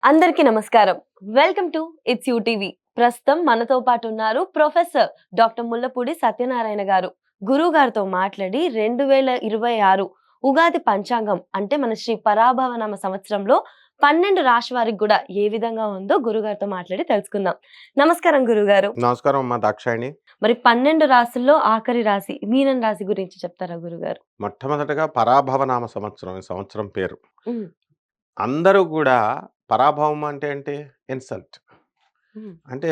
అందరికీ నమస్కారం. Welcome to it's you TV. ప్రస్తుతం మనతో పాటు ఉన్నారు ప్రొఫెసర్ డాక్టర్ ముల్లపూడి సత్యనారాయణ గారు. గురువు గారితో మాట్లాడి 2026 ఉగాది పంచాంగం అంటే మన శ్రీ పరాభవనామ సంవత్సరంలో 12 రాశి వారికి కూడా ఏ విధంగా ఉందో గురుగారితో మాట్లాడి తెలుసుకుందాం. నమస్కారం గురుగారు. నమస్కారం అమ్మా దాక్షాయిణి. మరి 12 రాశుల్లో ఆఖరి రాశి మీనం రాశి గురించి చెప్తారా గురుగారు? మొట్టమొదటగా పరాభవనామ సంవత్సరం ఈ సంవత్సరం పేరు. హ్మ్. అందరూ గూడా పరాభవం అంటే ఏంటి? ఇన్సల్ట్. హ్మ్. అంటే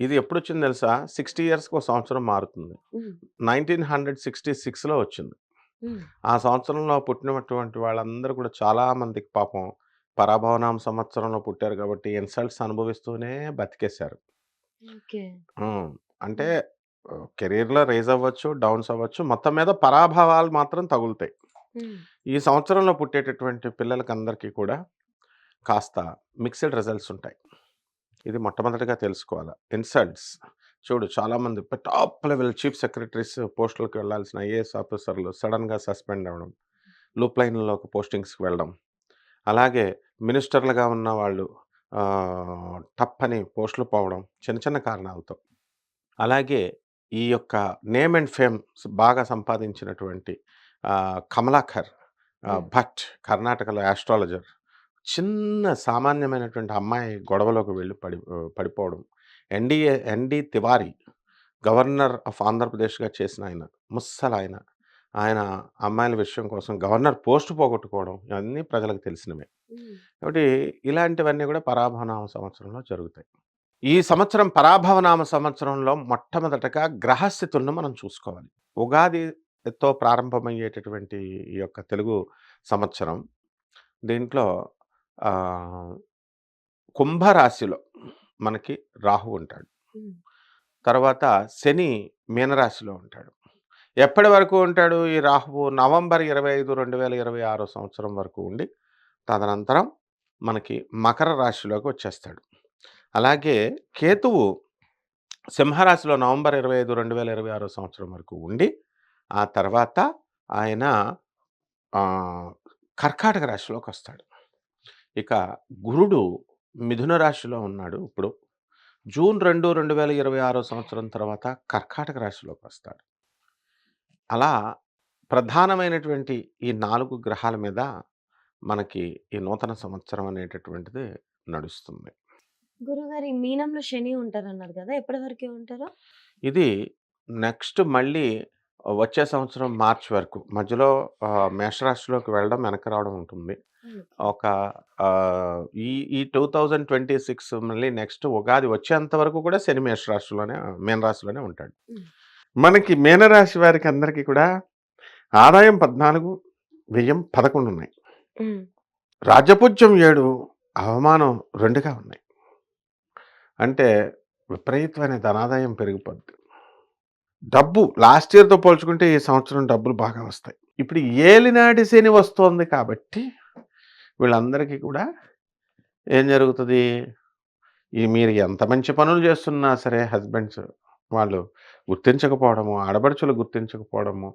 ఇది ఎప్పుడొచ్చింది తెలుసా? 60 ఇయర్స్‌కి ఒక సంవత్సరం మారుతుంది. హ్మ్. 1966లో వచ్చింది. హ్మ్. ఆ సంవత్సరంలో పుట్టినటువంటి వాళ్ళందరూ కూడా చాలా మందికి పాపం పరాభవనామ సంవత్సరంలో పుట్టారు కాబట్టి ఇన్సల్ట్స్ అనుభవిస్తూనే బతికేశారు. ఓకే. హ్మ్. అంటే హ్మ్. కెరియర్‌లో రైజ్ అవ్వచ్చు, డౌన్స్ అవ్వచ్చు. మొత్తం మీద పరాభవాలు మాత్రం తగులుతాయి. హ్మ్. ఈ సంవత్సరంలో పుట్టేటటువంటి పిల్లలకందరికీ కూడా కాస్త మిక్స్డ్ రిజల్ట్స్ ఉంటాయి. ఇది మొట్టమొదటిగా తెలుసుకోవాల. ఇన్సల్ట్స్ చూడు చాలామంది టాప్ లెవెల్ చీఫ్ సెక్రటరీస్ పోస్టులకి వెళ్ళాల్సిన ఐఏఎస్ ఆఫీసర్లు సడెన్‌గా సస్పెండ్ అవ్వడం, లూప్ లైన్‌లోకి పోస్టింగ్స్‌కి వెళ్ళడం. అలాగే మినిస్టర్లుగా ఉన్న వాళ్ళు టప్పని పోస్టులు పోవడం చిన్న చిన్న కారణాలతో. అలాగే ఈ యొక్క నేమ్ అండ్ ఫేమ్ బాగా సంపాదించినటువంటి కమలాకర్ హ్మ్. భట్ కర్ణాటకలో యాస్ట్రాలజర్. చిన్న సామాన్యమైనటువంటి అమ్మాయి గొడవలోకి వెళ్ళి పడిపోవడం. ఎన్‌డీ తివారీ గవర్నర్ ఆఫ్ ఆంధ్రప్రదేశ్‌గా చేసిన ఆయన. ముస్సలాయన. ఆయన అమ్మాయిల విషయం కోసం గవర్నర్ పోస్ట్ పోగొట్టుకోవడం ఇవన్నీ ప్రజలకు తెలిసినవే. హ్మ్. కాబట్టి ఇలాంటివన్నీ కూడా పరాభవనామ సంవత్సరంలో జరుగుతాయి. ఈ సంవత్సరం పరాభవనామ సంవత్సరంలో మొట్టమొదటగా గ్రహస్థితులను మనం చూసుకోవాలి. ఉగాదితో ప్రారంభమయ్యేటటువంటి ఈ యొక్క తెలుగు సంవత్సరం దీంట్లో ఆహ్, కుంభరాశిలో మనకి రాహువు ఉంటాడు. హ్మ్. తర్వాత శని మీనరాశిలో ఉంటాడు. ఎప్పటి వరకు ఉంటాడు ఈ రాహువు? నవంబర్ 25, 2026 సంవత్సరం వరకు ఉండి తదనంతరం మనకి మకర రాశిలోకి వచ్చేస్తాడు. అలాగే కేతువు సింహరాశిలో నవంబర్ 25, 2026 సంవత్సరం వరకు ఉండి, ఆ తర్వాత ఆయన ఆహ్, కర్కాటక రాశిలోకొస్తాడు. ఇక గురుడు మిథున రాశిలో ఉన్నాడు ఇప్పుడు. జూన్ 2, 2026 సంవత్సరం తర్వాత కర్కాటక రాశిలోకొస్తాడు. అలా ప్రధానమైనటువంటి ఈ 4 గ్రహాల మీద మనకి ఈ నూతన సంవత్సరం అనేటటువంటిది నడుస్తుంది. గురుగారు ఈ మీనంలో శని ఉంటారన్నారు గదా! ఎప్పటి వరకి ఉంటారు? ఇది నెక్స్ట్ మళ్ళీ వచ్చే సంవత్సరం మార్చ్ వరకు మధ్యలో మేషరాశిలోకి వెళ్ళడం, వెనక్కి రావడం ఉంటుంది. ఓకే. ఒక ఈ ఈ 2026 మళ్ళీ నెక్స్ట్ ఉగాది వచ్చేంత వరకు కూడా శని మీనరాశిలోనే ఉంటాడు. హ్మ్. మనకి మీనరాశి వారికి అందరికీ కూడా ఆదాయం 14, వ్యయం 11 ఉన్నాయి. హ్మ్. రాజ్యపూజ్యం 7, అవమానం 2గా ఉన్నాయి. అంటే విపరీతమైన ధనాదాయం పెరిగిపోద్ది. డబ్బు లాస్ట్ ఇయర్‌తో పోల్చుకుంటే ఈ సంవత్సరం డబ్బులు బాగా వస్తాయి. ఇప్పుడు ఏలినాటి శని వస్తోంది కాబట్టి వీళ్ళందరికీ కూడా ఏం జరుగుతది? మీరు ఎంత మంచి పనులు చేస్తున్నా సరే హస్బెండ్స్ వాళ్ళు గుర్తించకపోవడము, ఆడపడుచులు గుర్తించకపోవడము,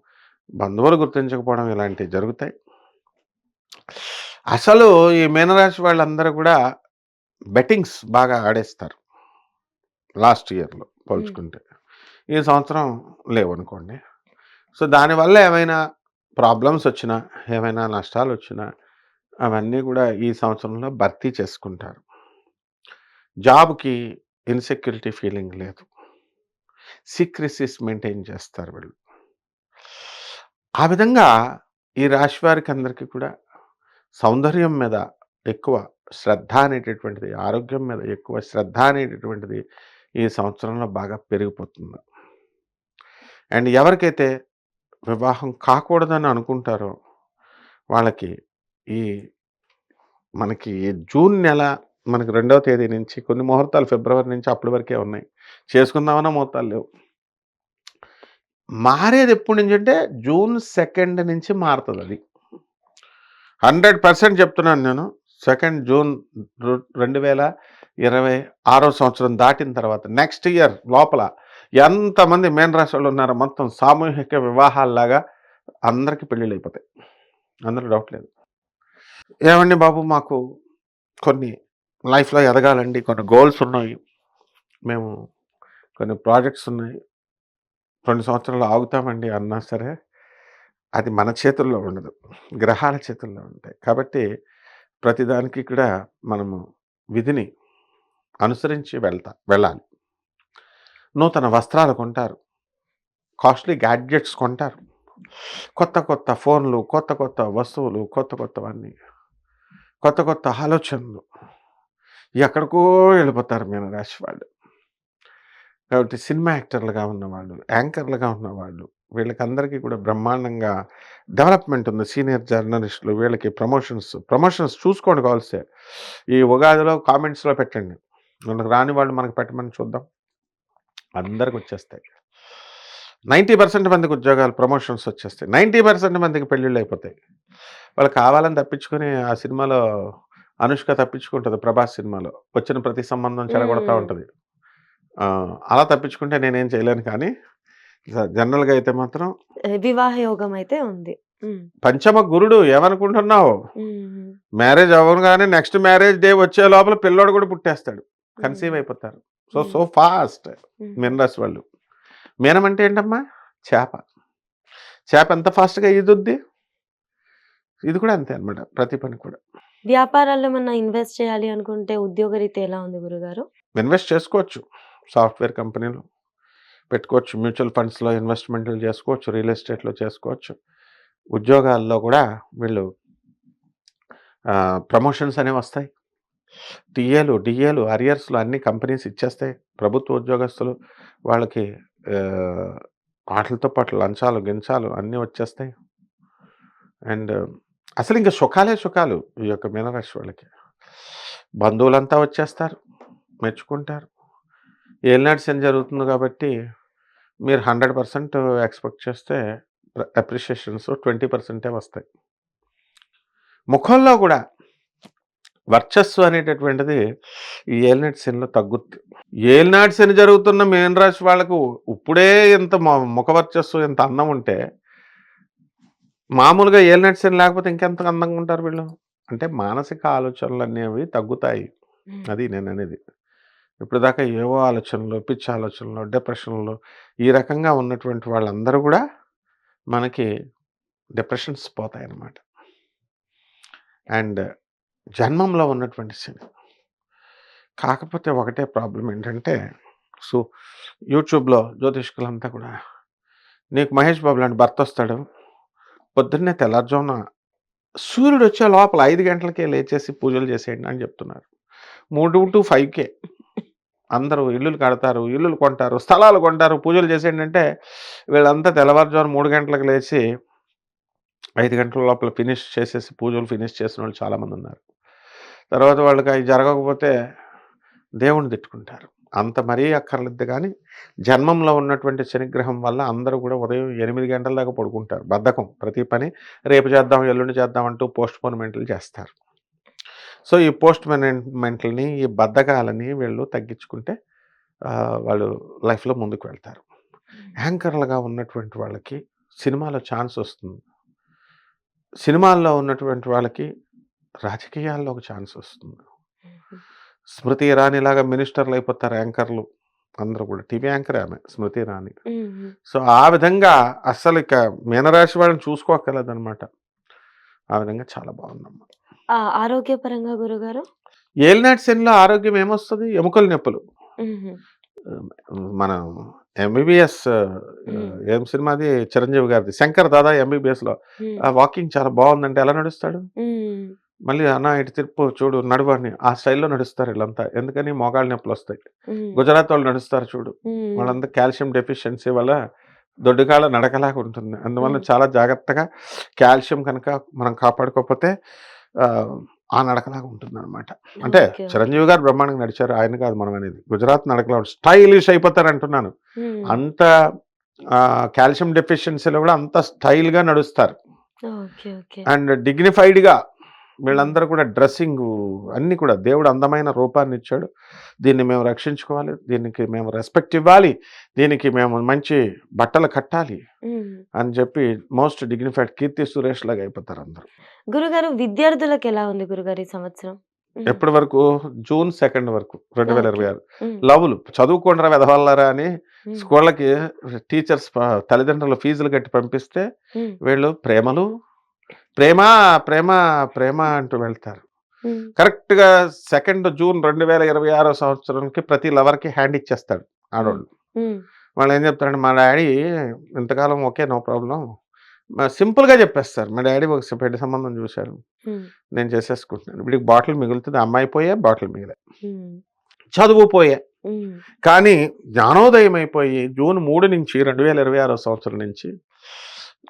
బంధువులు గుర్తించకపోవడం ఇలాంటివి జరుగుతాయి. అసలు ఈ మీనరాశి వాళ్ళందరూ కూడా బెట్టింగ్స్ బాగా ఆడేస్తారు. లాస్ట్ ఇయర్‌లో హ్మ్. పోల్చుకుంటే. ఈ సంవత్సరం లేవనుకోండి. సో, దానివల్ల ఏమైనా ప్రాబ్లమ్స్ వచ్చినా, ఏమైనా నష్టాలొచ్చినా అవన్నీ గూడా ఈ సంవత్సరంలో భర్తీ చేసుకుంటారు. జాబ్‌కి ఇన్‌సెక్యూరిటీ ఫీలింగ్ లేదు. సీక్రెసీస్ మెయింటైన్ చేస్తారు వీళ్ళు. ఆ విధంగా ఈ రాశి వారికందరికీ కూడా సౌందర్యం మీద ఎక్కువ శ్రద్ధ అనేటటువంటిది, ఆరోగ్యం మీద ఎక్కువ శ్రద్ధ అనేటటువంటిది ఈ సంవత్సరంలో బాగా పెరిగిపోతుంది. అండ్ ఎవరికైతే వివాహం కాకూడదని అనుకుంటారో వాళ్ళకి ఈ మనకి జూన్ నెల మనకి 2వ తేదీ నుంచి కొన్ని ముహూర్తాలు ఫిబ్రవరి నుంచి అప్పటి వరకే ఉన్నాయి. చేసుకుందామన్నా ముహూర్తాలు లేవు. మారేది ఎప్పటి నుంచంటే జూన్ 2 నుంచి మారతదది. 100% చెప్తున్నాను నేను. 2 జూన్ 2026 సంవత్సరం దాటిన తర్వాత నెక్స్ట్ ఇయర్ లోపల ఎంతమంది మీన రాశోళ్ళు ఉన్నారో మొత్తం సామూహిక వివాహాల్లాగా అందరికి పెళ్ళిళ్ళయిపోతాయి. అందులో డౌట్ లేదు. ఏవండి బాబు మాకు కొన్ని లైఫ్‌లో ఎదగాలండి. కొన్ని గోల్స్ ఉన్నాయి. మేము కొన్ని ప్రాజెక్ట్స్ ఉన్నాయి. 2 సంవత్సరాలు ఆగుతామండి అన్నా సరే, అది మన చేతుల్లో ఉండదు. గ్రహాల చేతుల్లో ఉంటాయి. కాబట్టి ప్రతిదానికి కూడా మనము విధిని అనుసరించి వెళ్ళాలి. నూతన వస్త్రాలు కొంటారు. కాస్ట్‌లీ గ్యాడ్జెట్స్ కొంటారు. కొత్త కొత్త ఫోన్‌లు, కొత్త కొత్త వస్తువులు, కొత్త కొత్తవన్నీ. కొత్త కొత్త ఆలోచనలు. ఎక్కడికో వెళ్ళిపోతారు మీనరాశి వాళ్ళు. కాబట్టి సినిమా యాక్టర్లుగా ఉన్నవాళ్ళు, యాంకర్లుగా ఉన్నవాళ్ళు, వీళ్ళకందరికీ కూడా బ్రహ్మాండంగా డెవలప్‌మెంట్ ఉంది. సీనియర్ జర్నలిస్టులు వీళ్ళకి ప్రమోషన్స్ చూసుకోండి కావాల్సే. ఈ ఉగాదిలో కామెంట్స్‌లో పెట్టండి. మనకు రాని వాళ్ళు మనకు పెట్టమని చూద్దాం. అందరికొచ్చేస్తాయి. 90% మందికి ఉద్యోగాలు, ప్రమోషన్స్ వచ్చేస్తాయి. 90% మందికి పెళ్ళిళ్ళయిపోతాయి. వాళ్ళు కావాలని తప్పించుకొని ఆ సినిమాలో అనుష్క తప్పించుకుంటది 'ప్రభాస్' సినిమాలో. వచ్చిన ప్రతి సంబంధం చెడగొడతా హ్మ్. ఉంటది. అలా తప్పించుకుంటే నేనేం చేయలేను కానీ, జనరల్‌గా అయితే మాత్రం వివాహ యోగం అయితే ఉంది. హ్మ్. పంచమ గురుడు ఏమనుకుంటున్నావు? హుహు. మ్యారేజ్ అవ్వగానే నెక్స్ట్ మ్యారేజ్ డే వచ్చే లోపల పిల్లోడు కూడా పుట్టేస్తాడు. కన్సీవ్ హ్మ్. అయిపోతారు. సో హ్మ్. సో ఫాస్ట్ హుహు. మీనరాశి వాళ్ళు. మీనం అంటే ఏంటమ్మా? చేప. చేప ఎంత ఫాస్ట్‌గా ఈదుద్ది? ఇది కూడా అంతే అన్నమాట. ప్రతి పని కూడా. వ్యాపారాల్లో ఏమన్నా ఇన్వెస్ట్ చేయాలి అనుకుంటే ఉద్యోగరీత్యా ఎలా ఉంది గురుగారు? ఇన్వెస్ట్ చేసుకోవచ్చు. సాఫ్ట్‌వేర్ కంపెనీలు పెట్టుకోవచ్చు. మ్యూచువల్ ఫండ్స్‌లో ఇన్వెస్ట్‌మెంట్‌లు చేసుకోవచ్చు. రియల్ ఎస్టేట్‌లో చేసుకోవచ్చు. ఉద్యోగాల్లో కూడా వీళ్ళు ప్రమోషన్స్ అనేవొస్తాయి. డిఏలు, అరియర్స్‌లు అన్ని కంపెనీస్ ఇచ్చేస్తాయి. ప్రభుత్వ ఉద్యోగస్తులు వాళ్ళకి ఆహ్, ఆటిలతో పాటు లంచాలు, గించాలు అన్నీ వచ్చేస్తాయి. అండ్ అసలింక సుఖాలే సుఖాలు ఈ యొక్క మీనరాశి వాళ్ళకి. బంధువులంతా వచ్చేస్తారు. మెచ్చుకుంటారు. ఏలినాటి శని జరుగుతుంది కాబట్టి మీరు 100% ఎక్స్‌పెక్ట్ చేస్తే అప్రిషియేషన్స్ 20% వస్తాయి. ముఖంలో గూడా వర్చస్సు అనేటటువంటిది ఈ ఏలినాటి శనిలో తగ్గుద్ది. ఏలినాటి శని జరుగుతున్న మీనరాశి వాళ్ళకు ఇప్పుడే ఇంత ముఖ వర్చస్సు, ఇంత అందం ఉంటే, మామూలుగా ఏలినాటి శని లేకపోతే ఇంకెంత అందంగా ఉంటారు వీళ్ళు. అంటే మానసిక ఆలోచనలనేవి తగ్గుతాయి. హ్మ్. అది నేననేది. ఇప్పటిదాకా ఏవో ఆలోచనలు, పిచ్చి ఆలోచనలు, డిప్రెషన్‌లు ఈ రకంగా ఉన్నటువంటి వాళ్ళందరూ గూడా మనకి డిప్రెషన్స్ పోతాయన్నమాట. అండ్ జన్మంలో ఉన్నటువంటి శని. కాకపోతే ఒకటే ప్రాబ్లమ్ ఏంటంటే, సో యూట్యూబ్‌లో జ్యోతిష్కులంతా కూడా నీకు మహేష్ బాబు లాంటి భర్తొస్తాడు. పొద్దున్నే తెల్లారుజామున సూర్యుడొచ్చే లోపల 5 గంటలకే లేచేసి పూజలు చేసేయండి అని చెప్తున్నారు. 3-5కే అందరూ ఇల్లులు కడతారు, ఇల్లులు కొంటారు, స్థలాలు కొంటారు, పూజలు చేసేయండి అంటే వీళ్ళంతా తెల్లవారుజామున 3 గంటలకు లేచి 5 గంటల లోపల ఫినిష్ చేసేసి పూజలు ఫినిష్ చేసినోళ్ళు చాలామందున్నారు. తర్వాత వాళ్ళకి అయి జరగకపోతే దేవుడిని తిట్టుకుంటారు. అంత మరీ అక్కర్లేదు గానీ, జన్మంలో ఉన్నటువంటి శనిగ్రహం వల్ల అందరూ గూడా ఉదయం 8 గంటల దాకా పడుకుంటారు. బద్ధకం. ప్రతి పని రేపు చేద్దాం, ఎల్లుండి చేద్దాం అంటూ పోస్ట్‌పోన్‌మెంట్లు చేస్తారు. సో, ఈ పోస్ట్‌పోన్‌మెంట్‌లని, ఈ బద్ధకాలని వీళ్ళు తగ్గించుకుంటే వాళ్ళు లైఫ్‌లో ముందుకు వెళ్తారు. హ్మ్. యాంకర్‌లుగా ఉన్నటువంటి వాళ్ళకి సినిమాలో ఛాన్సొస్తుంది. సినిమాల్లో ఉన్నటువంటి వాళ్ళకి రాజకీయాల్లో ఒక ఛాన్సొస్తుంది. హుహు. స్మృతి ఇరానీలాగా మినిస్టర్‌లయిపోతారు యాంకర్‌లు. అందరూ కూడా. టీవీ యాంకరే ఆమె స్మృతి ఇరానీ. హుహు. సో, ఆ విధంగా అస్సలిక మీనరాశి వాళ్ళని చూసుకోక్కర్లేదనమాట. ఆ విధంగా చాలా బావుందమ్మా. ఆరోగ్యపరంగా గురుగారు? ఏలినాటి శనిలో ఆరోగ్యం ఏమొస్తది? ఎముకల నొప్పులు. హుహు. మనం ఎంబీబీఎస్ హ్మ్. ఏం సినిమా అది? చిరంజీవి గారిది. 'శంకర్ దాదా ఎంబీబీఎస్‌లో' హ్మ్. వాకింగ్ చాలా బావుందంటే ఎలా నడుస్తాడు? హ్మ్. మళ్ళీ "అన్న ఇటు తిప్పు చూడు నడువు" అని ఆ స్టైల్‌లో నడుస్తారు ఈళ్ళంతా. ఎందుకని? మోకాళ్ళ నొప్పులొస్తాయి. హ్మ్. గుజరాత్ వాళ్ళు నడుస్తారు చూడు. హ్మ్. వాళ్ళంతా కాల్షియం డెఫిషియన్సీ వల్ల దొడ్డికాళ్ళ నడకలాగా ఉంటుంది. అందువల్ల హ్మ్. చాలా జాగ్రత్తగా కాల్షియం కనుక మనం కాపాడుకోకపోతే ఆహ్, ఆ నడకలాగా ఉంటుందనమాట. అంటే ఓకే. ఓకే. చిరంజీవి గారు బ్రహ్మాండంగా నడిచారు. ఆయన కాదు మనం అనేది. గుజరాత్ నడకలా స్టైలిష్ అయిపోతారంటున్నాను. హ్మ్. అంత కాల్షియం డెఫిషియన్సీలో కూడా అంత స్టైల్‌గా నడుస్తారు. ఓకే. ఓకే. అండ్ డిగ్నిఫైడ్‌గా హ్మ్. వీళ్ళందరూ కూడా డ్రెస్సింగు అన్నీ కూడా దేవుడు అందమైన రూపాన్నిచ్చాడు. దీన్ని మేము రక్షించుకోవాలి. దీనికి మేము రెస్పెక్ట్ ఇవ్వాలి. దీనికి మేము మంచి బట్టలు కట్టాలి హ్మ్. అని చెప్పి మోస్ట్ డిగ్నిఫైడ్ 'కీర్తి సురేష్' లాగా అయిపోతారు అందరూ. గురుగారు విద్యార్థులకెలా ఉంది గురుగారు ఈ సంవత్సరం? హ్మ్. ఎప్పటి వరకు? జూన్ 2 వరకు ఓకే. 2026. హ్మ్. లవ్‌లు చదువుకోండిరా వెధవల్లారా అని హ్మ్. స్కూళ్ళకి టీచర్స్ తల్లిదండ్రులు ఫీజులు కట్టి పంపిస్తే హ్మ్. వీళ్ళు ప్రేమలు, ప్రేమ, ప్రేమ, ప్రేమ అంటూ వెళ్తారు. హ్మ్. కరెక్ట్‌గా 2 జూన్ 2026 సంవత్సరానికి ప్రతి లవర్‌కి హ్యాండ్ ఇచ్చేస్తాడు హ్మ్. ఆడోళ్ళు. హ్మ్. వాళ్ళేం చెప్తారంటే, మా డ్యాడీ ఇంతకాలం ఓకే. No problem. సింపుల్‌గా చెప్పేస్తారు. మా డ్యాడీ ఒక పెళ్లి సంబంధం చూసారు. హ్మ్. నేను చేసేసుకుంటున్నాను. వీడికి బాటిల్ మిగులుతది. అమ్మాయి పోయే, బాటిల్ మిగిలాయి. హ్మ్. చదువు పోయే. హ్మ్. కానీ జ్ఞానోదయం అయిపోయి జూన్ 3 నుంచి 2026 సంవత్సరం నుంచి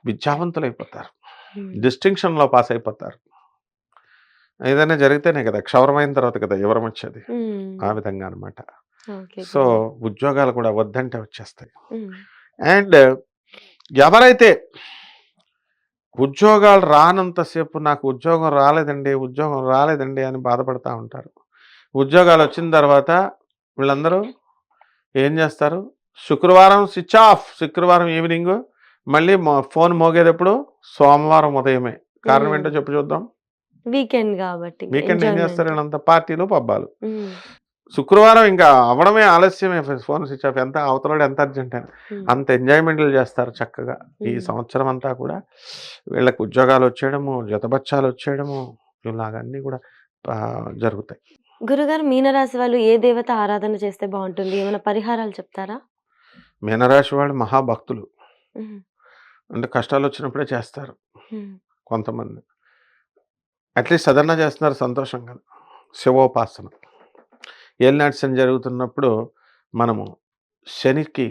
విద్యావంతులైపోతారు. హ్మ్. డిస్టింక్షన్‌లో పాస్ అయిపోతారు. ఏదైనా జరిగితేనే కదా! క్షవరమైన తర్వాత కదా! వివరమొచ్చేది. ఆ హ్మ్. విధంగా అనమాట. ఓకే. సో, గురుగారు. ఉద్యోగాలు కూడా వద్దంటే వచ్చేస్తాయి. హ్మ్. అండ్ ఎవరైతే ఉద్యోగాలు రానంత సేపు నాకు ఉద్యోగం రాలేదండి అని బాధపడతా ఉంటారు. ఉద్యోగాలొచ్చిన తర్వాత వీళ్ళందరూ ఏం జేస్తారు? శుక్రవారం స్విచ్ ఆఫ్. శుక్రవారం ఈవినింగు మళ్ళీ ఫోను మోగేదెప్పుడు? సోమవారం ఉదయమే. కారణం హ్మ్. ఏంటో చెప్పు చూద్దాం? వీకెండ్ గాబట్టి వీకెండ్ ఏం జేస్తారు ఎంజాయ్‌మెంట్. ఈళ్ళంతా? పార్టీలు, పబ్బాలు. హ్మ్. శుక్రవారం ఇంకా అవ్వడమే ఆలస్యమే. Phone switch off. ఎంత అవతలోడు ఎంత అర్జెంట్ అని. హ్మ్. అంత ఎంజాయ్‌మెంట్‌లు జేస్తారు చక్కగా. ఈ హ్మ్. సంవత్సరం అంతా కూడా వీళ్ళకి ఉద్యోగాలొచ్చేయడము, జతబచ్చాలొచ్చేయడము ఇలాగ అన్నీ గూడా జరుగుతాయి. గురుగారు మీనరాశి వాళ్ళు ఏ దేవత ఆరాధన చేస్తే బావుంటుంది? ఏమైనా పరిహారాలు చెప్తారా? మీనరాశి వాళ్ళు మహాభక్తులు. హ్మ్. అంటే కష్టాలొచ్చినప్పుడే చేస్తారు హ్మ్. కొంతమంది. అట్‌లీస్ట్ అదన్నా చేస్తున్నారు సంతోషం కదా! శివోపాసన. ఏలినాటి శని జరుగుతున్నప్పుడు మనము శనికి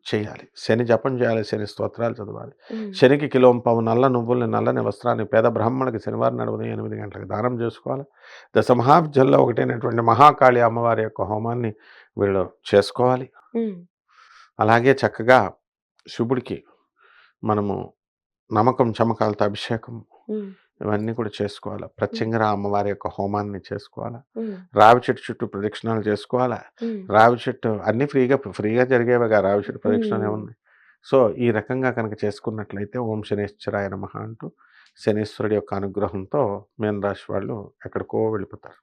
చేయాలి. శని జపం చేయాలి. శని స్తోత్రాలు చదవాలి. హ్మ్. శనికి కిలోంపావు నల్ల నువ్వుల్ని, నల్లని వస్త్రాన్ని పేద బ్రాహ్మణుడికి శనివారం నాడు ఉదయం 8 గంటలకు దానం చేసుకోవాలి. దశమహావిద్యల్లో ఒకటైనటువంటి మహాకాళి అమ్మవారి యొక్క హోమాన్ని వీళ్ళు చేసుకోవాలి. హ్మ్. అలాగే చక్కగా శివుడికి మనము నమ్మకం, చమకాలతో అభిషేకం హ్మ్. ఇవన్నీ కూడా చేసుకోవాలా. హ్మ్. ప్రత్యంగిర అమ్మవారి యొక్క హోమాన్ని చేసుకోవాలా. హ్మ్. రావి చెట్టు చుట్టూ ప్రదక్షిణాలు చేసుకోవాలా. హ్మ్. రావి చెట్టు అన్నీ ఫ్రీగా జరిగేవిగా రావి చెట్టు ప్రదక్షిణాలు హ్మ్. ఏముంది. సో, ఈ రకంగా కనుక చేసుకున్నట్లయితే ఓం శనేశ్వరాయ నమః అంటూ శనీశ్వరుడి యొక్క అనుగ్రహంతో మీనరాశి వాళ్ళు ఎక్కడికో వెళ్ళిపోతారు.